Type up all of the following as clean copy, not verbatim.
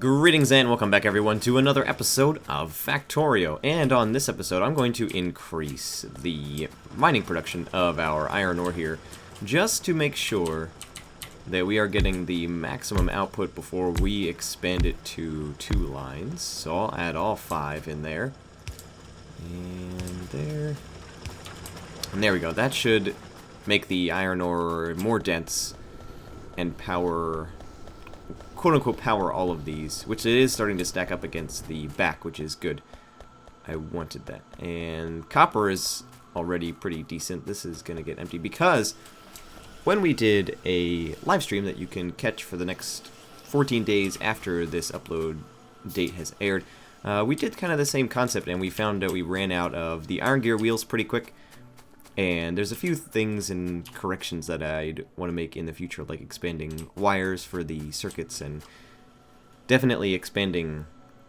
Greetings and welcome back everyone to another episode of Factorio, and on this episode I'm going to increase the mining production of our iron ore here just to make sure that we are getting the maximum output before we expand it to 2 lines. So I'll add all 5 in there, and there we go. That should make the iron ore more dense and power, quote-unquote, power all of these, which it is starting to stack up against the back, which is good. I wanted that. And copper is already pretty decent. This is going to get empty because when we did a live stream that you can catch for the next 14 days after this upload date has aired, we did kind of the same concept, and we found that we ran out of the iron gear wheels pretty quick. And there's a few things and corrections that I'd want to make in the future, like expanding wires for the circuits and definitely expanding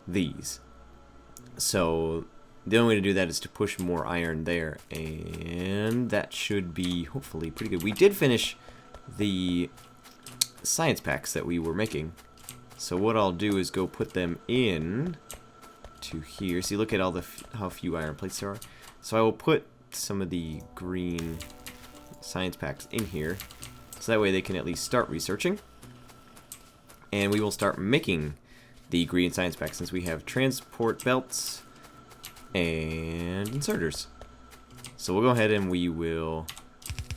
these. So the only way to do that is to push more iron there, and that should be hopefully pretty good. We did finish the science packs that we were making, so what I'll do is go put them in to here. See, look at all the how few iron plates there are. So I will put some of the green science packs in here, so that way they can at least start researching, and we will start making the green science packs since we have transport belts and inserters. So we'll go ahead and we will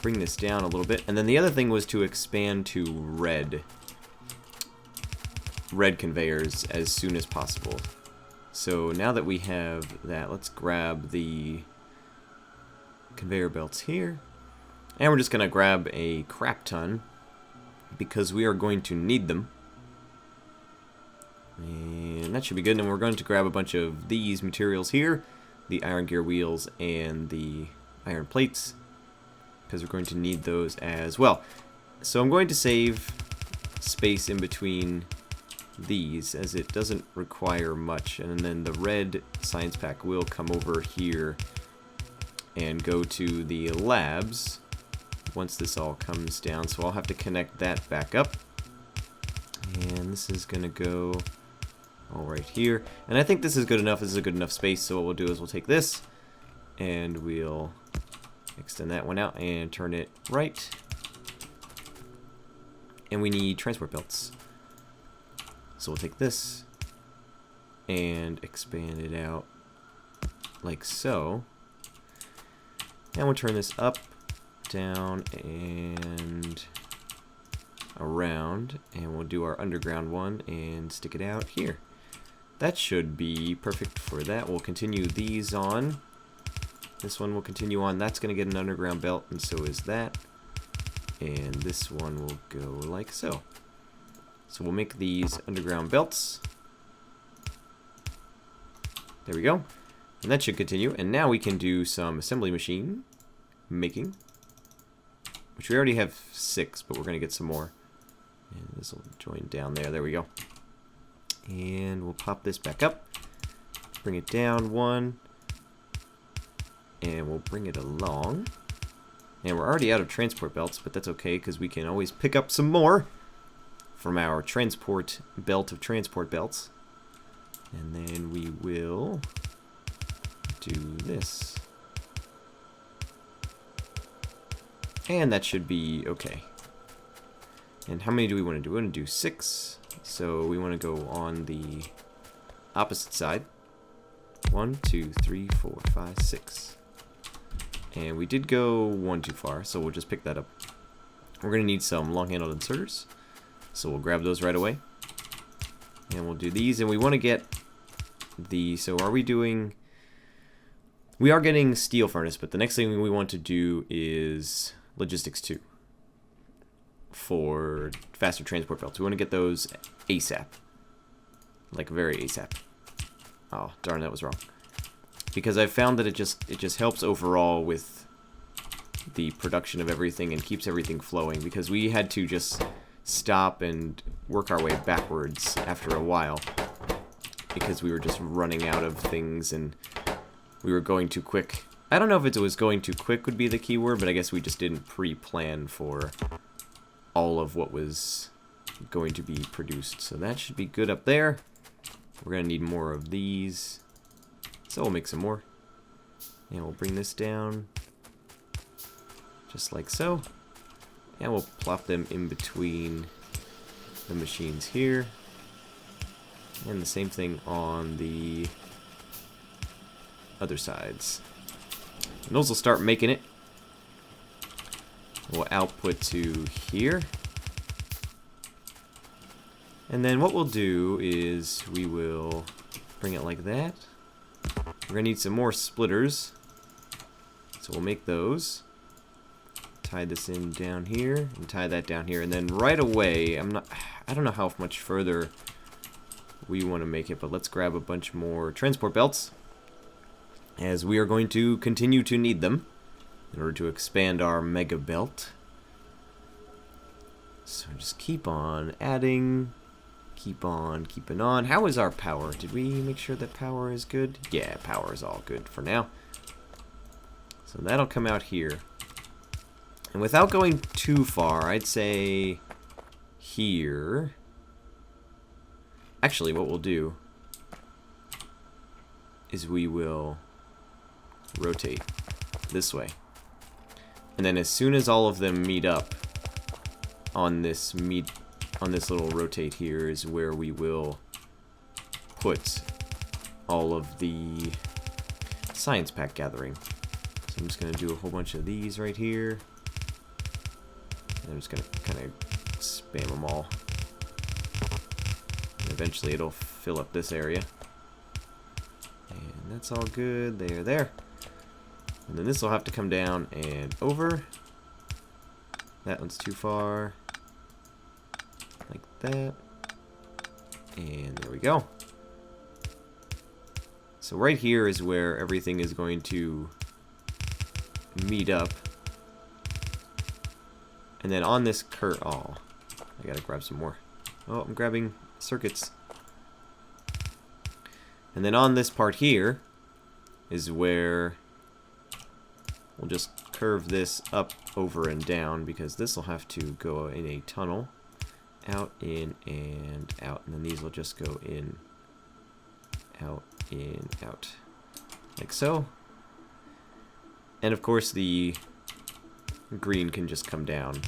bring this down a little bit, and then the other thing was to expand to red conveyors as soon as possible. So now that we have that, let's grab the conveyor belts here, and we're just gonna grab a crap ton because we are going to need them, and that should be good. And we're going to grab a bunch of these materials here, the iron gear wheels and the iron plates, because we're going to need those as well. So I'm going to save space in between these as it doesn't require much, and then the red science pack will come over here and go to the labs once this all comes down. So I'll have to connect that back up, and this is gonna go all right here, and I think this is good enough. This is a good enough space. So what we'll do is we'll take this and we'll extend that one out and turn it right, and we need transport belts, so we'll take this and expand it out like so. And we'll turn this up, down, and around, and we'll do our underground one and stick it out here. That should be perfect for that. We'll continue these on. This one will continue on. That's going to get an underground belt, and so is that. And this one will go like so. So we'll make these underground belts. There we go. And that should continue, and now we can do some assembly machine making, which we already have 6, but we're going to get some more. And this will join down there. There we go. And we'll pop this back up, bring it down 1, and we'll bring it along. And we're already out of transport belts, but that's okay because we can always pick up some more from our transport belt of transport belts. And then we will do this, and that should be okay. And how many do we want to do? We want to do 6, so we want to go on the opposite side. 1, 2, 3, 4, 5, 6, and we did go 1 too far, so we'll just pick that up. We're going to need some long-handled inserters, so we'll grab those right away, and we'll do these. And we want to get the, so are we doing, we are getting steel furnace, but the next thing we want to do is logistics 2 for faster transport belts. We want to get those ASAP, like very ASAP. Oh darn, that was wrong. Because I've found that it just helps overall with the production of everything and keeps everything flowing. Because we had to just stop and work our way backwards after a while because we were just running out of things and we were going too quick. I don't know if it was going too quick would be the key word, but I guess we just didn't pre-plan for all of what was going to be produced. So that should be good up there. We're going to need more of these. So we'll make some more. And we'll bring this down. Just like so. And we'll plop them in between the machines here. And the same thing on the other sides. And those will start making it. We'll output to here. And then what we'll do is we will bring it like that. We're going to need some more splitters. So we'll make those. Tie this in down here and tie that down here. And then right away, I don't know how much further we want to make it, but let's grab a bunch more transport belts, as we are going to continue to need them in order to expand our mega belt. So just keep on adding, keep on keeping on. How is our power? Did we make sure that power is good? Yeah, power is all good for now. So that'll come out here. And without going too far, I'd say here. Actually, what we'll do is we will rotate this way. And then as soon as all of them meet up on this little rotate here is where we will put all of the science pack gathering. So I'm just going to do a whole bunch of these right here. And I'm just going to kind of spam them all. And eventually it'll fill up this area. And that's all good. They're there. And then this will have to come down and over. That one's too far. Like that. And there we go. So right here is where everything is going to meet up. And then on this oh, I gotta grab some more. Oh, I'm grabbing circuits. And then on this part here is where we'll just curve this up, over, and down, because this will have to go in a tunnel. Out, in, and out. And then these will just go in, out, like so. And of course the green can just come down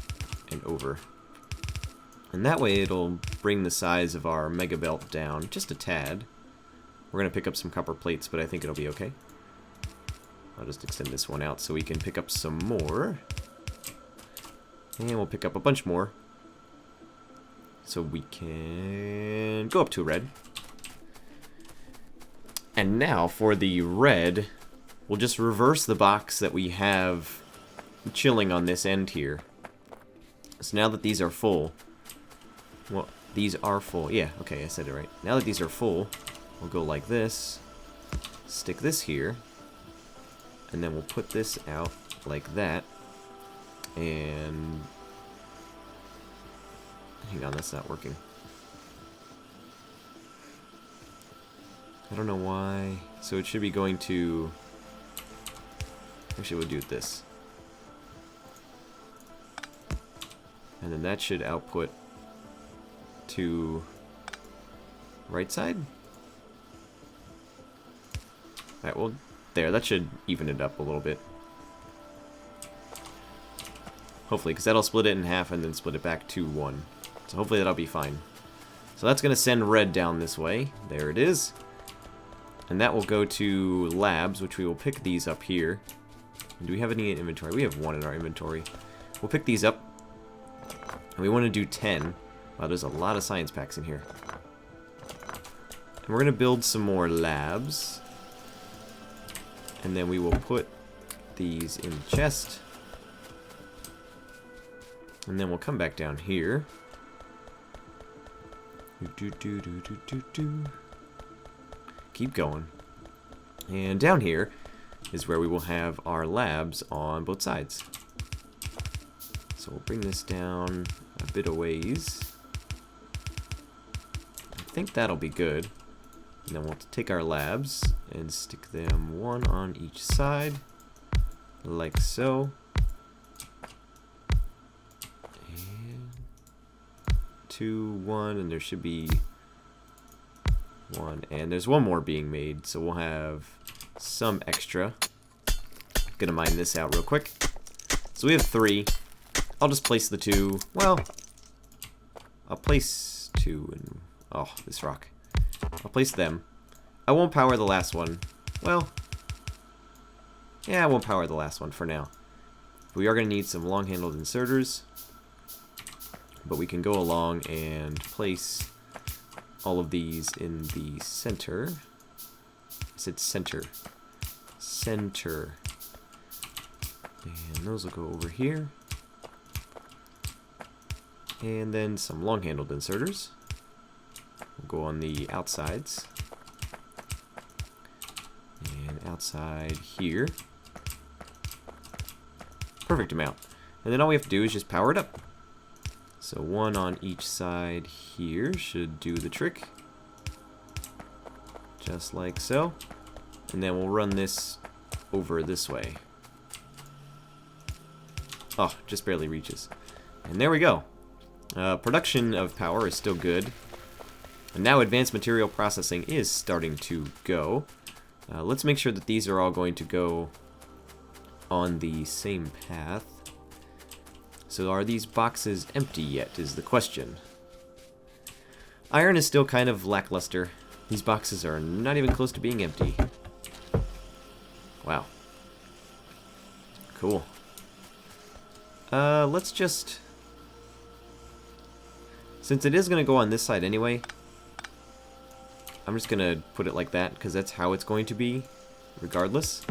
and over. And that way it'll bring the size of our mega belt down just a tad. We're going to pick up some copper plates, but I think it'll be okay. I'll just extend this one out so we can pick up some more. And we'll pick up a bunch more. So we can go up to red. And now for the red, we'll just reverse the box that we have chilling on this end here. So now that these are full, well, these are full. Yeah, okay, I said it right. Now that these are full, we'll go like this, stick this here, and then we'll put this out like that. And hang on, that's not working. I don't know why. So it should be going to... Actually, we'll do it this. And then that should output to right side. Alright, well, there. That should even it up a little bit. Hopefully, because that'll split it in half and then split it back to 1. So hopefully that'll be fine. So that's going to send red down this way. There it is. And that will go to labs, which we will pick these up here. And do we have any in inventory? We have 1 in our inventory. We'll pick these up. And we want to do 10. Wow, there's a lot of science packs in here. And we're going to build some more labs. And then we will put these in the chest. And then we'll come back down here. Keep going. And down here is where we will have our labs on both sides. So we'll bring this down a bit of ways. I think that'll be good. And then we'll take our labs and stick them 1 on each side, like so. And 2, 1, and there should be 1. And there's one more being made, so we'll have some extra. Gonna mine this out real quick. So we have 3. I'll just place the 2. Well, I'll place 2 and... oh, this rock. I'll place them. I won't power the last one. Well, yeah, I won't power the last one for now. We are going to need some long-handled inserters. But we can go along and place all of these in the center. I said center. Center. And those will go over here. And then some long-handled inserters. We'll go on the outsides. And outside here. Perfect amount. And then all we have to do is just power it up. So 1 on each side here should do the trick. Just like so. And then we'll run this over this way. Oh, just barely reaches. And there we go. Production of power is still good. And now advanced material processing is starting to go. Let's make sure that these are all going to go on the same path. So are these boxes empty yet, is the question. Iron is still kind of lackluster. These boxes are not even close to being empty. Wow. Cool. Let's just... since it is going to go on this side anyway, I'm just going to put it like that, because that's how it's going to be, regardless.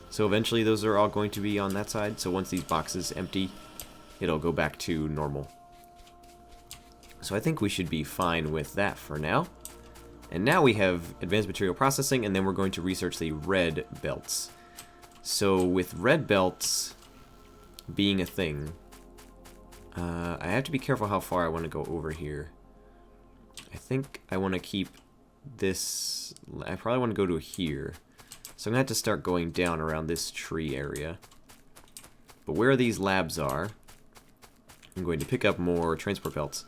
So eventually those are all going to be on that side, so once these boxes empty, it'll go back to normal. So I think we should be fine with that for now. And now we have advanced material processing, and then we're going to research the red belts. So with red belts being a thing, I have to be careful how far I want to go over here. I think I want to keep this... I probably want to go to here. So I'm going to have to start going down around this tree area. But where these labs are, I'm going to pick up more transport belts.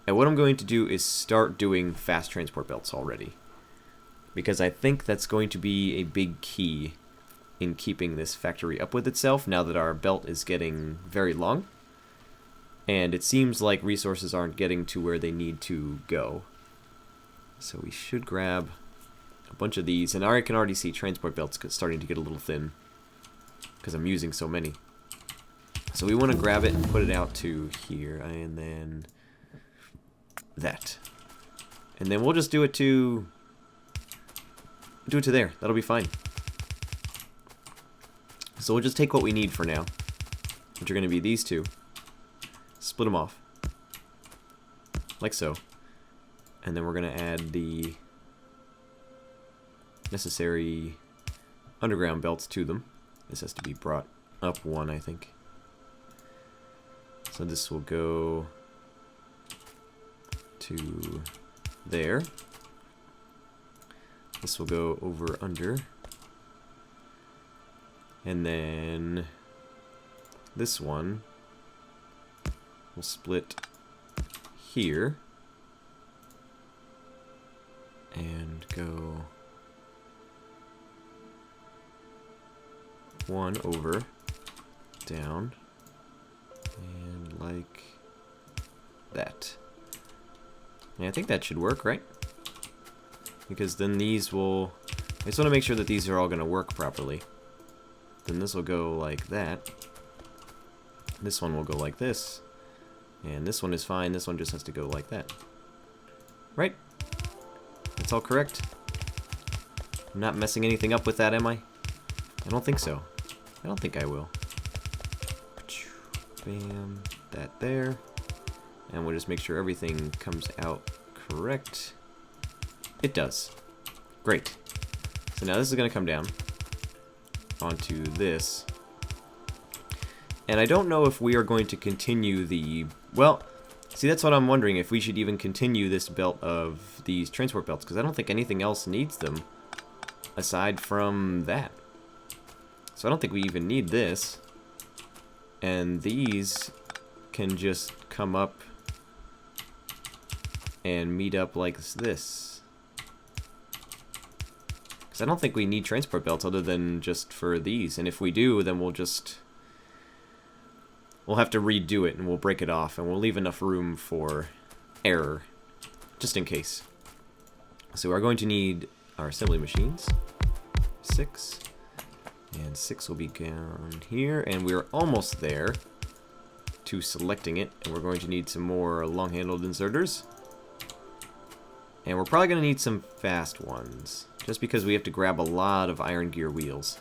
And what I'm going to do is start doing fast transport belts already. Because I think that's going to be a big key in keeping this factory up with itself now that our belt is getting very long. And it seems like resources aren't getting to where they need to go. So we should grab a bunch of these. And I can already see transport belts starting to get a little thin, because I'm using so many. So we want to grab it and put it out to here. And then that. And then we'll just do it to there. That'll be fine. So we'll just take what we need for now, which are going to be these two. Split them off, like so. And then we're going to add the necessary underground belts to them. This has to be brought up 1, I think. So this will go to there. This will go over under. And then this one will split here and go 1 over, down, and like that. And I think that should work, right? Because then these will... I just want to make sure that these are all going to work properly. Then this will go like that. This one will go like this. And this one is fine. This one just has to go like that. Right? That's all correct. I'm not messing anything up with that, am I? I don't think so. I don't think I will. Bam. That there. And we'll just make sure everything comes out correct. It does. Great. So now this is going to come down onto this. And I don't know if we are going to continue the... Well, see, that's what I'm wondering, if we should even continue this belt of these transport belts, because I don't think anything else needs them aside from that. So I don't think we even need this. And these can just come up and meet up like this. Because I don't think we need transport belts other than just for these. And if we do, then we'll have to redo it, and we'll break it off, and we'll leave enough room for error, just in case. So we're going to need our assembly machines. 6. And 6 will be down here, and we're almost there to selecting it. And we're going to need some more long-handled inserters. And we're probably going to need some fast ones, just because we have to grab a lot of iron gear wheels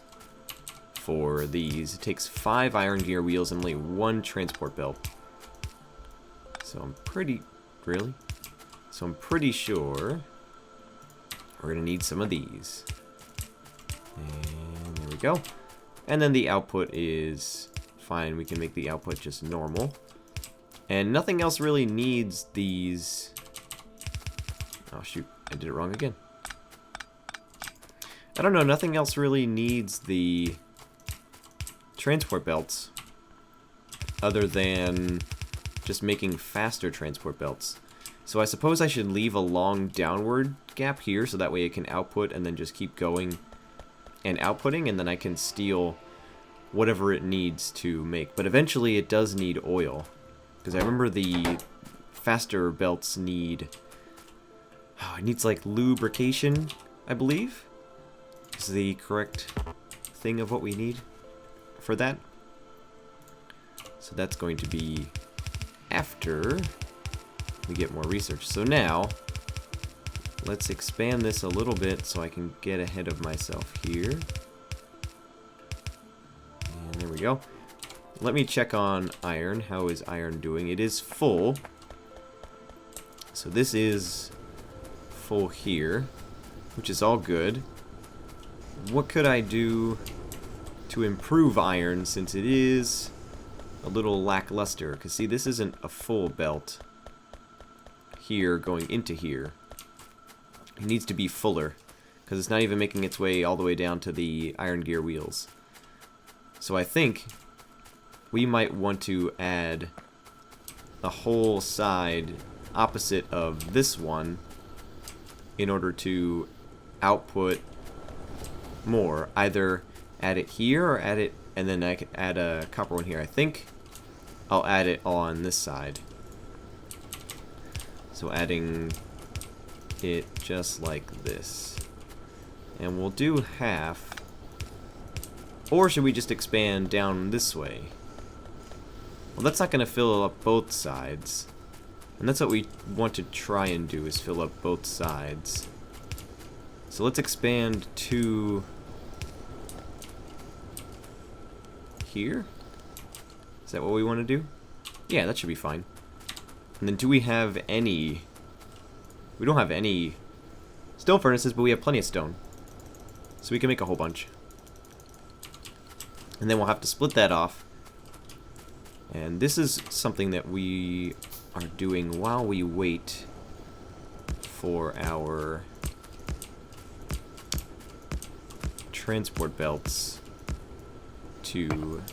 for these. It takes 5 iron gear wheels and only 1 transport belt. So I'm pretty... Really? So I'm pretty sure we're going to need some of these. And there we go. And then the output is fine. We can make the output just normal. And nothing else really needs these... Oh shoot, I did it wrong again. I don't know, nothing else really needs the transport belts other than just making faster transport belts. So I suppose I should leave a long downward gap here so that way it can output and then just keep going and outputting, and then I can steal whatever it needs to make. But eventually it does need oil, because I remember the faster belts need... Oh, it needs like lubrication, I believe, is the correct thing of what we need for that. So that's going to be after we get more research. So now, let's expand this a little bit so I can get ahead of myself here. And there we go. Let me check on iron. How is iron doing? It is full. So this is full here, which is all good. What could I do to improve iron since it is a little lackluster? Because see, this isn't a full belt here going into here. It needs to be fuller because it's not even making its way all the way down to the iron gear wheels. So I think we might want to add a whole side opposite of this one in order to output more. Either add it here or add it, and then I can add a copper one here. I think I'll add it on this side. So adding it just like this. And we'll do half. Or should we just expand down this way? Well, that's not going to fill up both sides. And that's what we want to try and do, is fill up both sides. So let's expand to here. Is that what we want to do? Yeah, that should be fine. And then do we have any... We don't have any stone furnaces, but we have plenty of stone. So we can make a whole bunch. And then we'll have to split that off. And this is something that we are doing while we wait for our transport belts to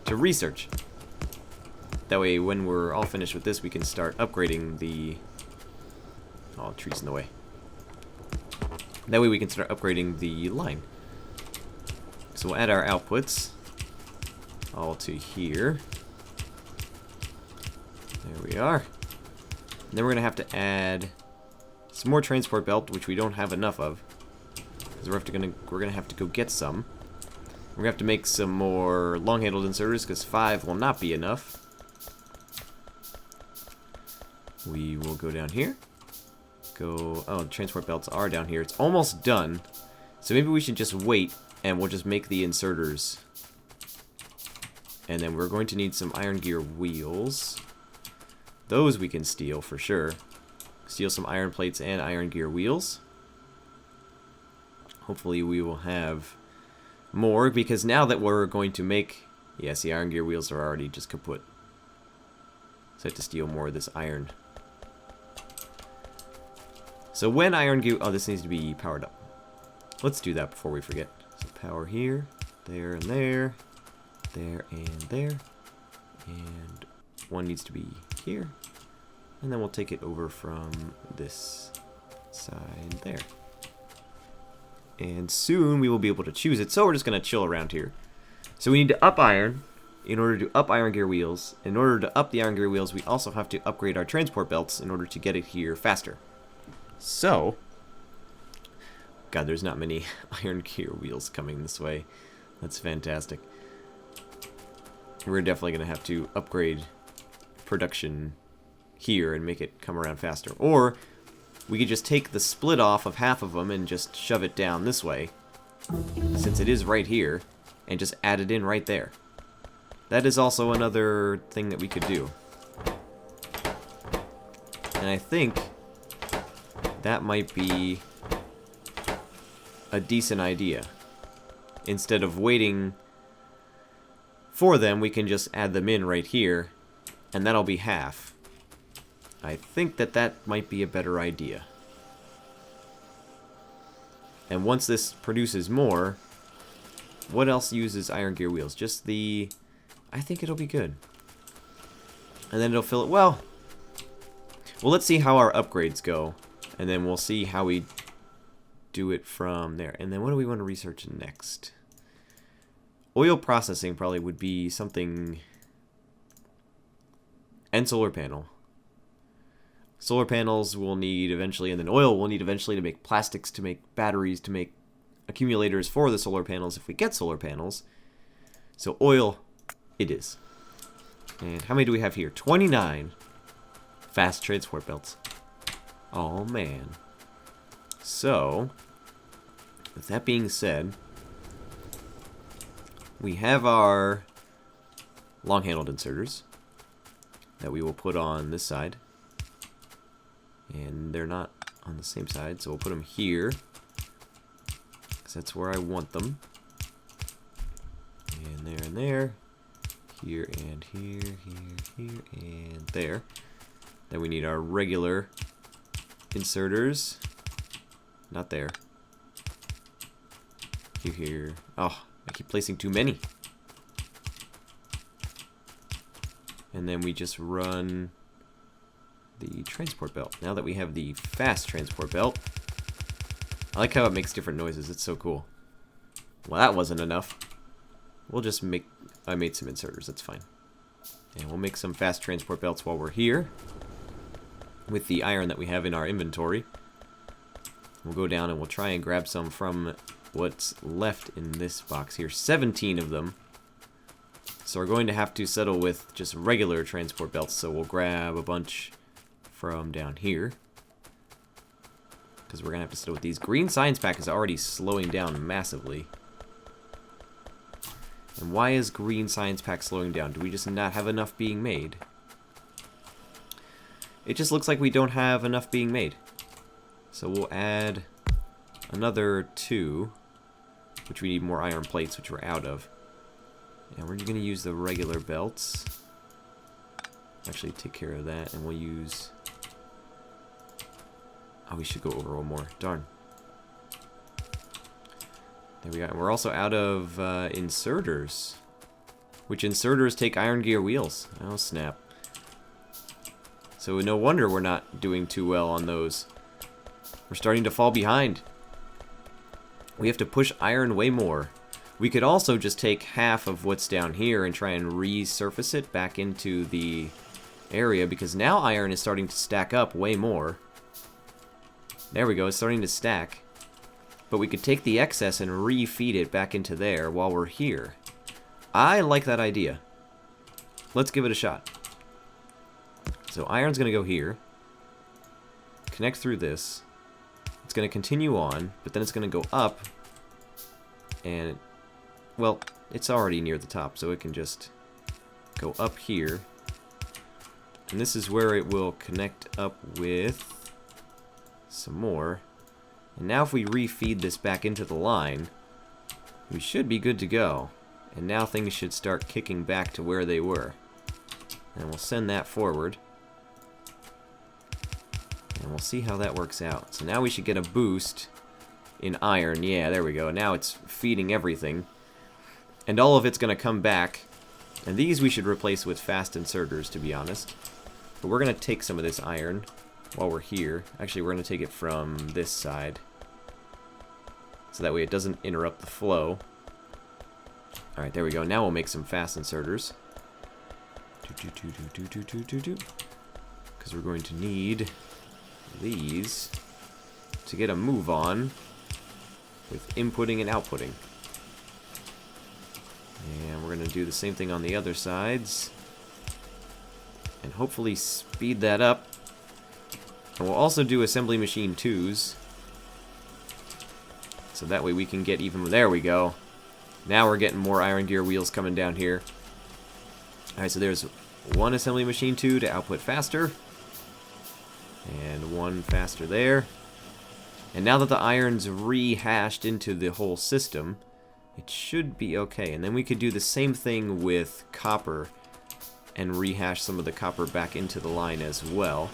to research. That way, when we're all finished with this, we can start upgrading the... Oh, trees in the way. That way we can start upgrading the line. So we'll add our outputs all to here. There we are. And then we're going to have to add some more transport belt, which we don't have enough of. Because we're gonna have to go get some. We're going to have to make some more long-handled inserters, because 5 will not be enough. We will go down here. Oh, the transport belts are down here. It's almost done. So maybe we should just wait, and we'll just make the inserters. And then we're going to need some iron gear wheels. Those we can steal for sure. Steal some iron plates and iron gear wheels. Hopefully we will have more, because now that we're going to make... Yes, the iron gear wheels are already just kaput. So I have to steal more of this iron. So when iron gear... Oh, this needs to be powered up. Let's do that before we forget. So power here, there, and there. there, and there. And one needs to be here. And then we'll take it over from this side there. And soon we will be able to choose it, so we're just going to chill around here. So we need to up iron in order to up iron gear wheels. In order to up the iron gear wheels, we also have to upgrade our transport belts in order to get it here faster. So, God, there's not many iron gear wheels coming this way. That's fantastic. We're definitely going to have to upgrade production here and make it come around faster. Or we could just take the split off of half of them and just shove it down this way, since it is right here, and just add it in right there. That is also another thing that we could do. And I think that might be a decent idea. Instead of waiting for them, we can just add them in right here, and that'll be half. I think that that might be a better idea. And once this produces more, what else uses iron gear wheels? Just the... I think it'll be good. And then it'll fill it... Well, let's see how our upgrades go. And then we'll see how we do it from there. And then what do we want to research next? Oil processing probably would be something... And solar panel. Solar panels we'll need eventually, and then oil we'll need eventually to make plastics, to make batteries, to make accumulators for the solar panels if we get solar panels. So oil, it is. And how many do we have here? 29 fast transport belts. Oh, man. So, with that being said, we have our long-handled inserters that we will put on this side. And they're not on the same side, so we'll put them here, because that's where I want them. And there. Here and here, here, and there. Then we need our regular inserters. Not there. Here. Oh, I keep placing too many. And then we just run the transport belt. Now that we have the fast transport belt, I like how it makes different noises. It's so cool. Well, that wasn't enough. We'll just make... I made some inserters. That's fine. And we'll make some fast transport belts while we're here with the iron that we have in our inventory. We'll go down and we'll try and grab some from what's left in this box here. 17 of them. So we're going to have to settle with just regular transport belts. So we'll grab a bunch from down here, because we're gonna have to settle with these. Green science pack is already slowing down massively. And why is green science pack slowing down? Do we just not have enough being made? It just looks like we don't have enough being made. So we'll add another 2, which we need more iron plates, which we're out of. And we're gonna use the regular belts. Actually take care of that, and we'll use... Oh, we should go over one more. Darn. There we go. We're also out of inserters. Which inserters take iron gear wheels. Oh, snap. So no wonder we're not doing too well on those. We're starting to fall behind. We have to push iron way more. We could also just take half of what's down here and try and resurface it back into the area, because now iron is starting to stack up way more. There we go, it's starting to stack. But we could take the excess and refeed it back into there while we're here. I like that idea. Let's give it a shot. So iron's going to go here. Connect through this. It's going to continue on, but then it's going to go up. And, well, it's already near the top, so it can just go up here. And this is where it will connect up with some more. And now if we refeed this back into the line, we should be good to go. And now things should start kicking back to where they were. And we'll send that forward. And we'll see how that works out. So now we should get a boost in iron. Yeah, there we go. Now it's feeding everything. And all of it's going to come back And these we should replace with fast inserters, to be honest. But we're going to take some of this iron while we're here. Actually, we're going to take it from this side. So that way it doesn't interrupt the flow. Alright, there we go. Now we'll make some fast inserters. Because we're going to need these to get a move on with inputting and outputting. And we're going to do the same thing on the other sides. And hopefully speed that up. And we'll also do assembly machine 2s. So that way we can get even... There we go. Now we're getting more iron gear wheels coming down here. Alright, so there's one assembly machine 2 to output faster. And one faster there. And now that the iron's rehashed into the whole system, it should be okay. And then we could do the same thing with copper and rehash some of the copper back into the line as well.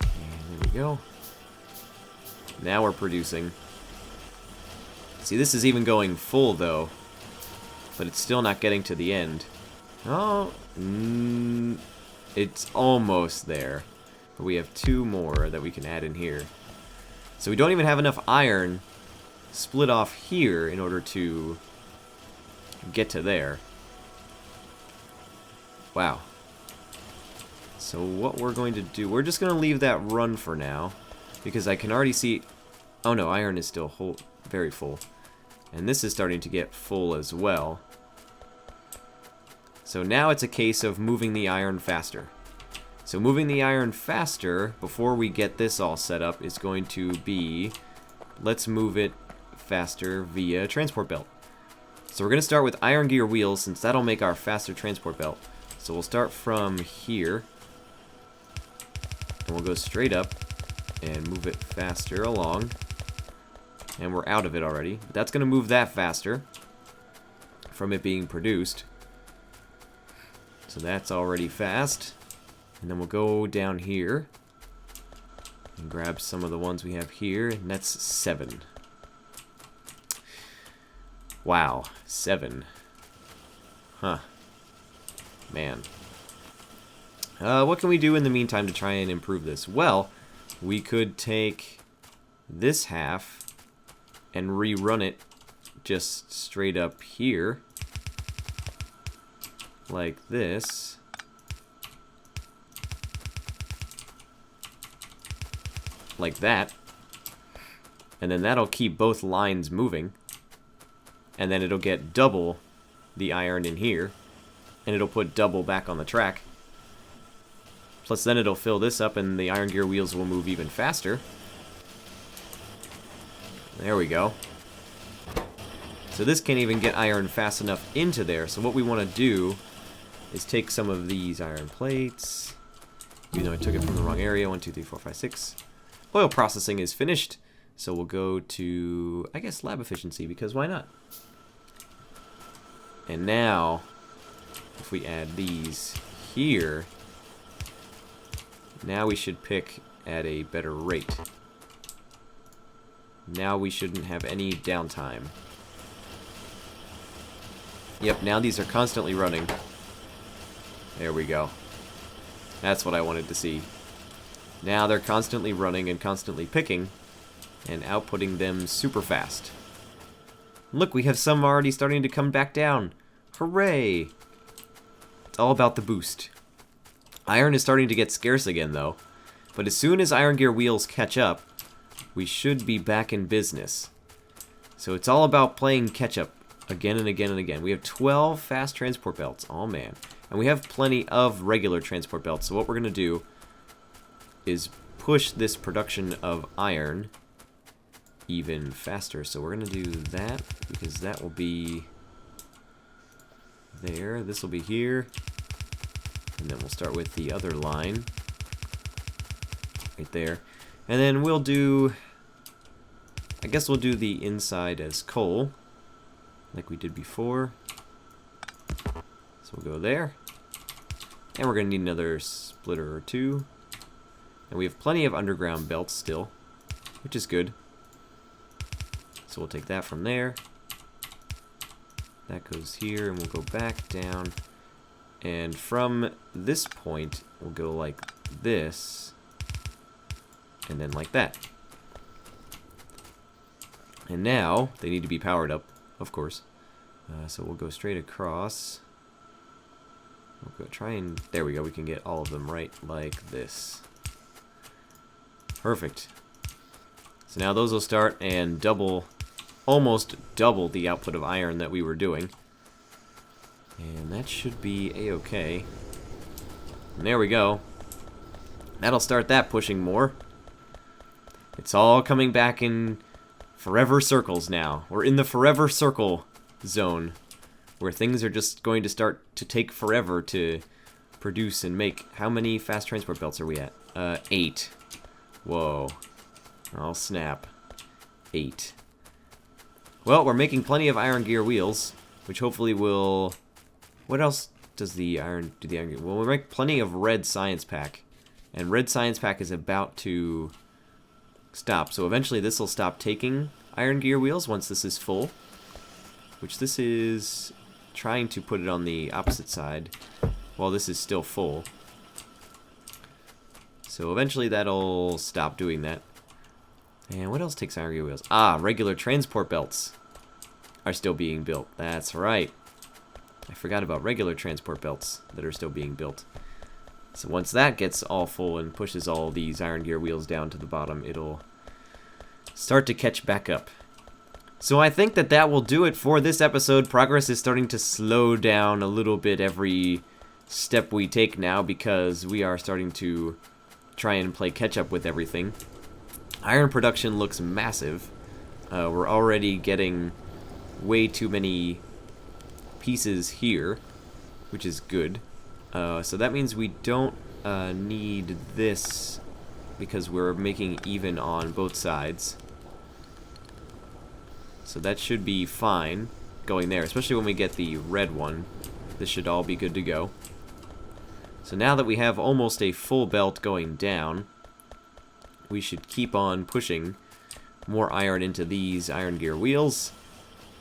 And there we go. Now we're producing. See, this is even going full, though. But it's still not getting to the end. Oh, it's almost there. But we have 2 more that we can add in here. So we don't even have enough iron split off here in order to get to there. Wow. So what we're going to do, we're just going to leave that run for now. Because I can already see... Oh no, iron is still very full. And this is starting to get full as well. So now it's a case of moving the iron faster. So moving the iron faster, before we get this all set up, is going to be... Let's move it faster via transport belt. So we're going to start with iron gear wheels, since that'll make our faster transport belt. So we'll start from here. And we'll go straight up and move it faster along. And we're out of it already. But that's going to move that faster from it being produced. So that's already fast. And then we'll go down here and grab some of the ones we have here. And that's 7. Wow, 7. Huh. Man. What can we do in the meantime to try and improve this? Well, we could take this half and rerun it just straight up here. Like this. Like that. And then that'll keep both lines moving. And then it'll get double the iron in here. And it'll put double back on the track. Plus then it'll fill this up and the iron gear wheels will move even faster. There we go. So this can't even get iron fast enough into there. So what we want to do is take some of these iron plates. Even though I took it from the wrong area. 1, 2, 3, 4, 5, 6. Oil processing is finished. So we'll go to, I guess, lab efficiency, because why not? And now, if we add these here, now we should pick at a better rate. Now we shouldn't have any downtime. Yep, now these are constantly running. There we go. That's what I wanted to see. Now they're constantly running and constantly picking and outputting them super fast. Look, we have some already starting to come back down. Hooray! It's all about the boost. Iron is starting to get scarce again, though. But as soon as iron gear wheels catch up, we should be back in business. So it's all about playing catch up again and again and again. We have 12 fast transport belts. Oh, man. And we have plenty of regular transport belts. So what we're going to do is push this production of iron even faster. So we're going to do that, because that will be there. This will be here. And then we'll start with the other line right there. And then we'll do, I guess we'll do the inside as coal, like we did before. So we'll go there. And we're going to need another splitter or 2. And we have plenty of underground belts still, which is good. So we'll take that from there. That goes here, and we'll go back down. And from this point, we'll go like this, and then like that. And now, they need to be powered up, of course. So we'll go straight across. We'll go try and... There we go, we can get all of them right like this. Perfect. So now those will start and almost double the output of iron that we were doing. And that should be a-okay. And there we go. That'll start that pushing more. It's all coming back in forever circles now. We're in the forever circle zone, where things are just going to start to take forever to produce and make. How many fast transport belts are we at? 8. Whoa. Oh, snap. 8. Well, we're making plenty of iron gear wheels, which hopefully will... What else does the iron gear? Well, we make plenty of red science pack. And red science pack is about to stop. So eventually this will stop taking iron gear wheels once this is full. Which this is trying to put it on the opposite side while this is still full. So eventually that'll stop doing that. And what else takes iron gear wheels? Ah, regular transport belts are still being built. That's right. I forgot about regular transport belts that are still being built. So once that gets all full and pushes all these iron gear wheels down to the bottom, it'll start to catch back up. So I think that will do it for this episode. Progress is starting to slow down a little bit every step we take now because we are starting to try and play catch up with everything. Iron production looks massive. We're already getting way too many pieces here, which is good. So that means we don't need this because we're making even on both sides. So that should be fine going there, especially when we get the red one. This should all be good to go. So now that we have almost a full belt going down, we should keep on pushing more iron into these iron gear wheels.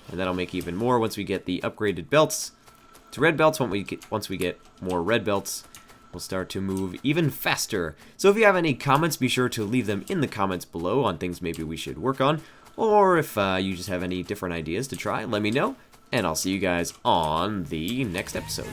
And that'll make even more once we get the upgraded belts to red belts. Once we get more red belts, we'll start to move even faster. So if you have any comments, be sure to leave them in the comments below on things maybe we should work on. Or if you just have any different ideas to try, let me know. And I'll see you guys on the next episode.